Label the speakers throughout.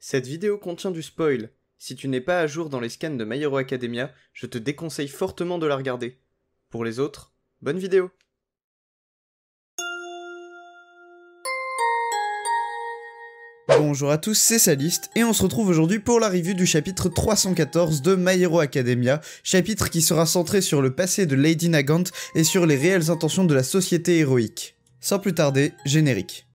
Speaker 1: Cette vidéo contient du spoil. Si tu n'es pas à jour dans les scans de My Hero Academia, je te déconseille fortement de la regarder. Pour les autres, bonne vidéo.
Speaker 2: Bonjour à tous, c'est Saliste, et on se retrouve aujourd'hui pour la review du chapitre 314 de My Hero Academia, chapitre qui sera centré sur le passé de Lady Nagant et sur les réelles intentions de la société héroïque. Sans plus tarder, générique.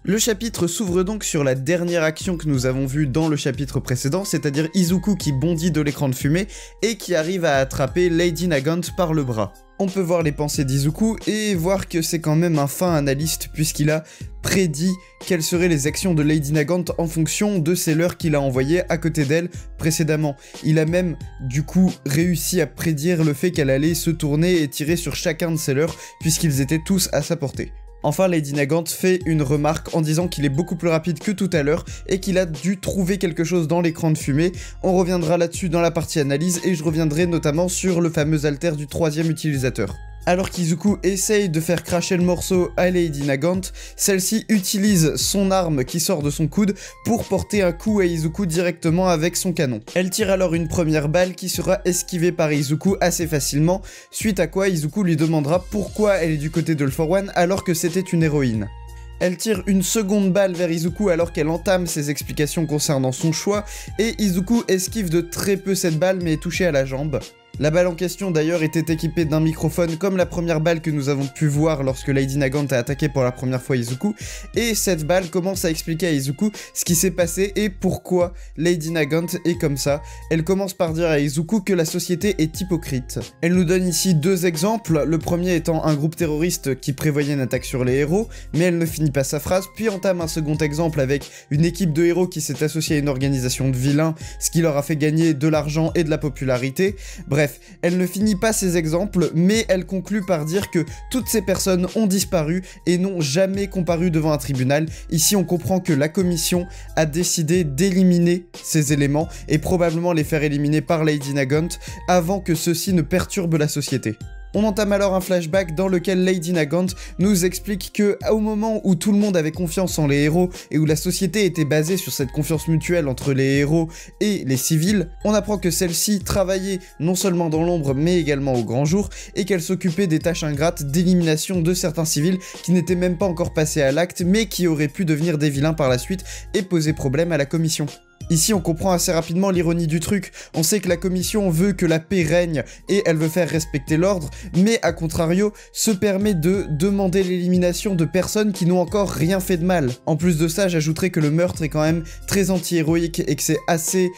Speaker 2: Le chapitre s'ouvre donc sur la dernière action que nous avons vue dans le chapitre précédent, c'est-à-dire Izuku qui bondit de l'écran de fumée et qui arrive à attraper Lady Nagant par le bras. On peut voir les pensées d'Izuku et voir que c'est quand même un fin analyste puisqu'il a prédit quelles seraient les actions de Lady Nagant en fonction de ces leurres qu'il a envoyées à côté d'elle précédemment. Il a même du coup réussi à prédire le fait qu'elle allait se tourner et tirer sur chacun de ces leurres puisqu'ils étaient tous à sa portée. Enfin, Lady Nagant fait une remarque en disant qu'il est beaucoup plus rapide que tout à l'heure et qu'il a dû trouver quelque chose dans l'écran de fumée. On reviendra là-dessus dans la partie analyse et je reviendrai notamment sur le fameux alter du troisième utilisateur. Alors qu'Izuku essaye de faire cracher le morceau à Lady Nagant, celle-ci utilise son arme qui sort de son coude pour porter un coup à Izuku directement avec son canon. Elle tire alors une première balle qui sera esquivée par Izuku assez facilement, suite à quoi Izuku lui demandera pourquoi elle est du côté de All For One alors que c'était une héroïne. Elle tire une seconde balle vers Izuku alors qu'elle entame ses explications concernant son choix, et Izuku esquive de très peu cette balle mais est touché à la jambe. La balle en question d'ailleurs était équipée d'un microphone comme la première balle que nous avons pu voir lorsque Lady Nagant a attaqué pour la première fois Izuku, et cette balle commence à expliquer à Izuku ce qui s'est passé et pourquoi Lady Nagant est comme ça. Elle commence par dire à Izuku que la société est hypocrite. Elle nous donne ici deux exemples, le premier étant un groupe terroriste qui prévoyait une attaque sur les héros, mais elle ne finit pas sa phrase, puis entame un second exemple avec une équipe de héros qui s'est associée à une organisation de vilains, ce qui leur a fait gagner de l'argent et de la popularité. Bref, elle ne finit pas ses exemples, mais elle conclut par dire que toutes ces personnes ont disparu et n'ont jamais comparu devant un tribunal. Ici, on comprend que la commission a décidé d'éliminer ces éléments et probablement les faire éliminer par Lady Nagant avant que ceux-ci ne perturbent la société. On entame alors un flashback dans lequel Lady Nagant nous explique que, au moment où tout le monde avait confiance en les héros et où la société était basée sur cette confiance mutuelle entre les héros et les civils, on apprend que celle-ci travaillait non seulement dans l'ombre mais également au grand jour et qu'elle s'occupait des tâches ingrates d'élimination de certains civils qui n'étaient même pas encore passés à l'acte mais qui auraient pu devenir des vilains par la suite et poser problème à la commission. Ici, on comprend assez rapidement l'ironie du truc. On sait que la commission veut que la paix règne et elle veut faire respecter l'ordre, mais à contrario, se permet de demander l'élimination de personnes qui n'ont encore rien fait de mal. En plus de ça, j'ajouterais que le meurtre est quand même très anti-héroïque et que c'est assez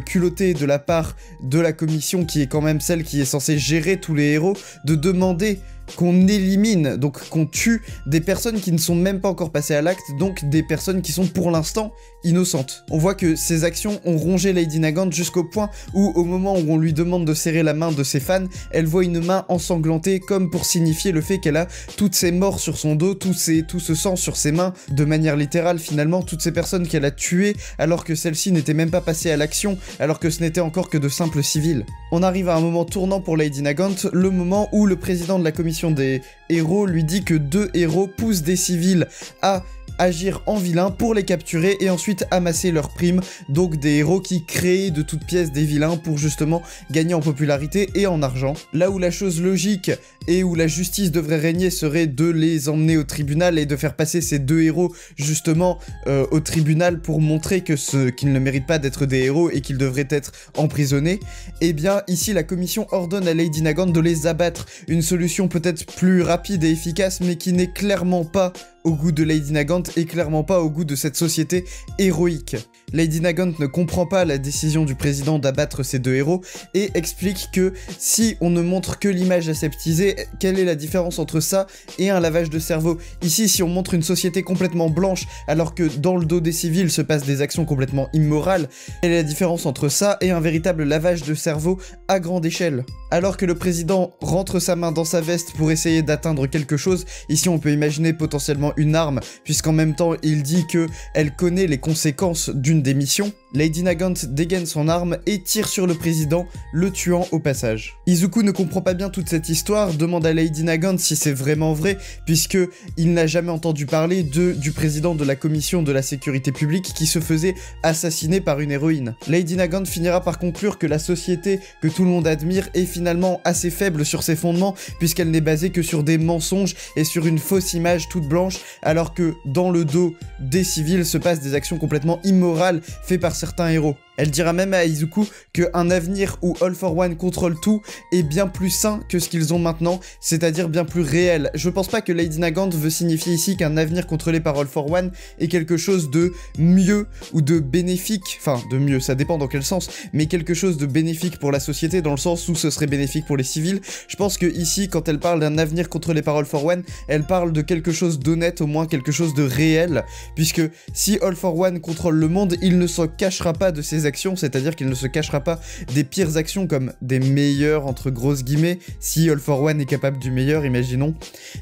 Speaker 2: culotté de la part de la commission, qui est quand même celle qui est censée gérer tous les héros, de demander qu'on élimine, donc qu'on tue des personnes qui ne sont même pas encore passées à l'acte, donc des personnes qui sont pour l'instant innocentes. On voit que ces actions ont rongé Lady Nagant jusqu'au point où, au moment où on lui demande de serrer la main de ses fans, elle voit une main ensanglantée comme pour signifier le fait qu'elle a toutes ces morts sur son dos, tout ce sang sur ses mains, de manière littérale finalement, toutes ces personnes qu'elle a tuées alors que celles-ci n'étaient même pas passées à l'action, alors que ce n'était encore que de simples civils. On arrive à un moment tournant pour Lady Nagant, le moment où le président de la commission des héros lui dit que deux héros poussent des civils à agir en vilain pour les capturer et ensuite amasser leurs primes, donc des héros qui créent de toutes pièces des vilains pour justement gagner en popularité et en argent. Là où la chose logique et où la justice devrait régner serait de les emmener au tribunal et de faire passer ces deux héros justement au tribunal pour montrer que qu'ils ne méritent pas d'être des héros et qu'ils devraient être emprisonnés, et bien ici la commission ordonne à Lady Nagant de les abattre, une solution peut-être plus rapide et efficace mais qui n'est clairement pas au goût de Lady Nagant et clairement pas au goût de cette société héroïque. Lady Nagant ne comprend pas la décision du président d'abattre ces deux héros et explique que si on ne montre que l'image aseptisée, quelle est la différence entre ça et un lavage de cerveau? Ici, si on montre une société complètement blanche alors que dans le dos des civils se passent des actions complètement immorales, quelle est la différence entre ça et un véritable lavage de cerveau à grande échelle? Alors que le président rentre sa main dans sa veste pour essayer d'atteindre quelque chose, ici on peut imaginer potentiellement une arme, puisqu'en même temps il dit que elle connaît les conséquences d'une démission. Lady Nagant dégaine son arme et tire sur le président, le tuant au passage. Izuku ne comprend pas bien toute cette histoire, demande à Lady Nagant si c'est vraiment vrai, puisque il n'a jamais entendu parler du président de la commission de la sécurité publique qui se faisait assassiner par une héroïne. Lady Nagant finira par conclure que la société que tout le monde admire est finalement assez faible sur ses fondements, puisqu'elle n'est basée que sur des mensonges et sur une fausse image toute blanche, alors que dans le dos des civils se passent des actions complètement immorales faites par certains héros. Elle dira même à Izuku qu'un avenir où All for One contrôle tout est bien plus sain que ce qu'ils ont maintenant, c'est-à-dire bien plus réel. Je pense pas que Lady Nagant veut signifier ici qu'un avenir contrôlé par All for One est quelque chose de mieux ou de bénéfique, enfin de mieux, ça dépend dans quel sens, mais quelque chose de bénéfique pour la société dans le sens où ce serait bénéfique pour les civils. Je pense que ici, quand elle parle d'un avenir contrôlé par All for One, elle parle de quelque chose d'honnête, au moins quelque chose de réel, puisque si All for One contrôle le monde, il ne se cachera pas de ses actions, c'est-à-dire qu'il ne se cachera pas des pires actions comme des meilleures entre grosses guillemets, si All for One est capable du meilleur, imaginons.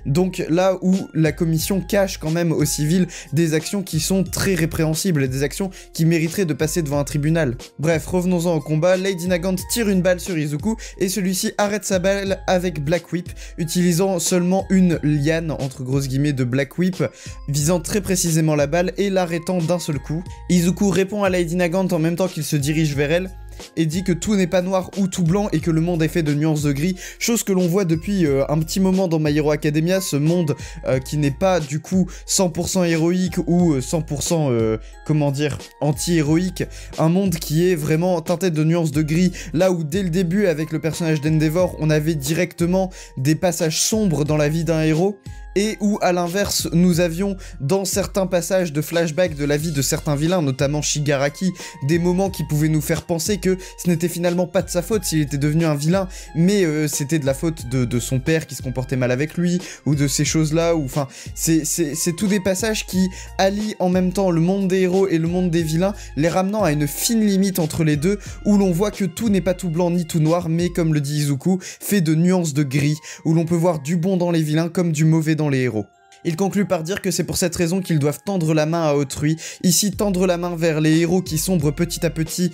Speaker 2: Donc là où la commission cache quand même aux civils des actions qui sont très répréhensibles et des actions qui mériteraient de passer devant un tribunal. Bref, revenons-en au combat, Lady Nagant tire une balle sur Izuku et celui-ci arrête sa balle avec Black Whip, utilisant seulement une liane entre grosses guillemets de Black Whip, visant très précisément la balle et l'arrêtant d'un seul coup. Izuku répond à Lady Nagant en même temps qu'il se dirige vers elle et dit que tout n'est pas noir ou tout blanc et que le monde est fait de nuances de gris, chose que l'on voit depuis un petit moment dans My Hero Academia, ce monde qui n'est pas du coup 100% héroïque ou 100% comment dire, anti-héroïque, un monde qui est vraiment teinté de nuances de gris, là où dès le début avec le personnage d'Endeavor on avait directement des passages sombres dans la vie d'un héros, et où à l'inverse nous avions dans certains passages de flashback de la vie de certains vilains, notamment Shigaraki, des moments qui pouvaient nous faire penser que ce n'était finalement pas de sa faute s'il était devenu un vilain, mais c'était de la faute de son père qui se comportait mal avec lui, ou de ces choses-là, ou enfin, c'est tous des passages qui allient en même temps le monde des héros et le monde des vilains, les ramenant à une fine limite entre les deux, où l'on voit que tout n'est pas tout blanc ni tout noir, mais comme le dit Izuku, fait de nuances de gris, où l'on peut voir du bon dans les vilains comme du mauvais dans les héros. Il conclut par dire que c'est pour cette raison qu'ils doivent tendre la main à autrui, ici tendre la main vers les héros qui sombrent petit à petit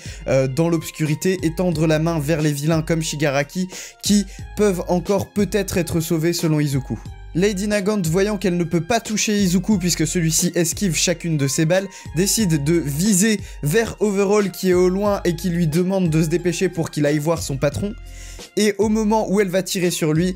Speaker 2: dans l'obscurité et tendre la main vers les vilains comme Shigaraki qui peuvent encore peut-être être sauvés selon Izuku. Lady Nagant, voyant qu'elle ne peut pas toucher Izuku puisque celui-ci esquive chacune de ses balles, décide de viser vers Overall qui est au loin et qui lui demande de se dépêcher pour qu'il aille voir son patron. Et au moment où elle va tirer sur lui,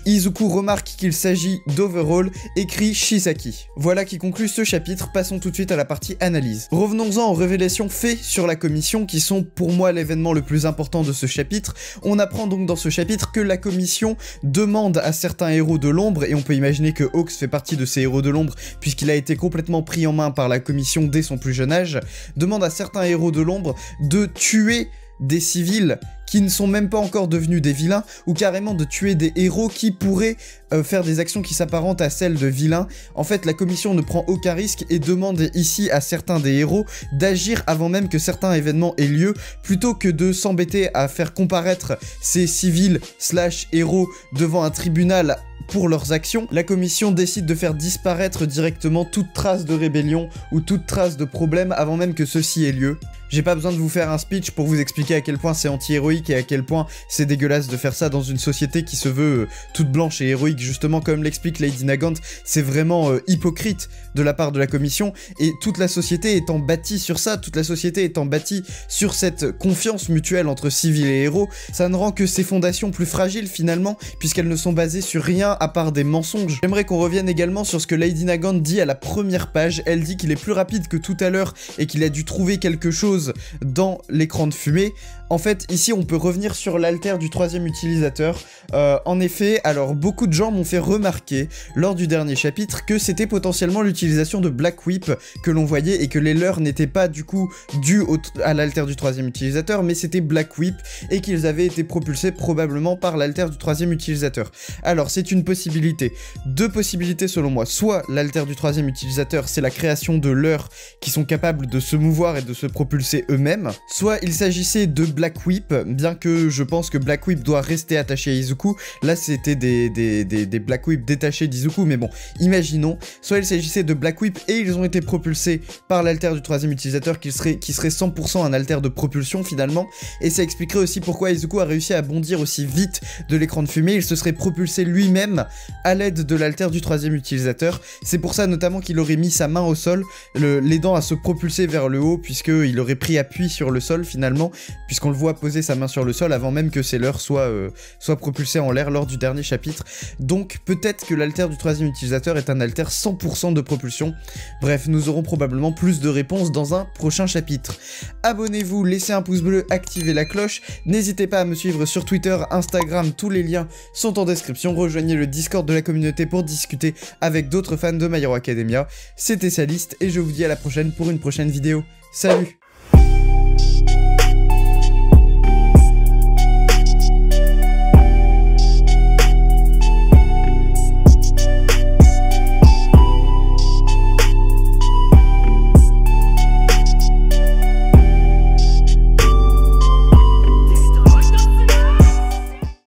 Speaker 2: Izuku remarque qu'il s'agit d'Overall et crie Shisaki. Voilà qui conclut ce chapitre, passons tout de suite à la partie analyse. Revenons-en aux révélations faites sur la commission qui sont pour moi l'événement le plus important de ce chapitre. On apprend donc dans ce chapitre que la commission demande à certains héros de l'ombre, et on peut imaginer que Hawks fait partie de ces héros de l'ombre puisqu'il a été complètement pris en main par la commission dès son plus jeune âge, demande à certains héros de l'ombre de tuer des civils qui ne sont même pas encore devenus des vilains, ou carrément de tuer des héros qui pourraient faire des actions qui s'apparentent à celles de vilains. En fait, la commission ne prend aucun risque et demande ici à certains des héros d'agir avant même que certains événements aient lieu, plutôt que de s'embêter à faire comparaître ces civils / héros devant un tribunal pour leurs actions. La commission décide de faire disparaître directement toute trace de rébellion ou toute trace de problème avant même que ceci ait lieu. J'ai pas besoin de vous faire un speech pour vous expliquer à quel point c'est anti-héroïque et à quel point c'est dégueulasse de faire ça dans une société qui se veut toute blanche et héroïque. Justement, comme l'explique Lady Nagant, c'est vraiment hypocrite de la part de la commission, et toute la société étant bâtie sur ça, toute la société étant bâtie sur cette confiance mutuelle entre civils et héros, ça ne rend que ces fondations plus fragiles finalement, puisqu'elles ne sont basées sur rien à part des mensonges. J'aimerais qu'on revienne également sur ce que Lady Nagant dit à la première page. Elle dit qu'il est plus rapide que tout à l'heure et qu'il a dû trouver quelque chose dans l'écran de fumée. En fait, ici, on peut revenir sur l'alter du troisième utilisateur. En effet, alors beaucoup de gens m'ont fait remarquer lors du dernier chapitre que c'était potentiellement l'utilisation de Black Whip que l'on voyait et que les leurs n'étaient pas du coup dus à l'alter du troisième utilisateur, mais c'était Black Whip et qu'ils avaient été propulsés probablement par l'alter du troisième utilisateur. Alors, c'est une possibilité. Deux possibilités selon moi. Soit l'alter du troisième utilisateur, c'est la création de leurs qui sont capables de se mouvoir et de se propulser propulser eux-mêmes, soit il s'agissait de Black Whip, bien que je pense que Black Whip doit rester attaché à Izuku. Là c'était des Black Whip détachés d'Izuku, mais bon, imaginons. Soit il s'agissait de Black Whip et ils ont été propulsés par l'alter du troisième utilisateur qui serait 100% un alter de propulsion finalement, et ça expliquerait aussi pourquoi Izuku a réussi à bondir aussi vite de l'écran de fumée. Il se serait propulsé lui-même à l'aide de l'alter du troisième utilisateur. C'est pour ça notamment qu'il aurait mis sa main au sol, l'aidant à se propulser vers le haut, puisqu'il aurait pris appui sur le sol finalement, puisqu'on le voit poser sa main sur le sol avant même que Sailor soit propulsé en l'air lors du dernier chapitre. Donc peut-être que l'alter du troisième utilisateur est un alter 100% de propulsion. Bref, nous aurons probablement plus de réponses dans un prochain chapitre. Abonnez-vous, laissez un pouce bleu, activez la cloche, n'hésitez pas à me suivre sur Twitter, Instagram, tous les liens sont en description, rejoignez le Discord de la communauté pour discuter avec d'autres fans de My Hero Academia. C'était Saliste et je vous dis à la prochaine pour une prochaine vidéo. Salut!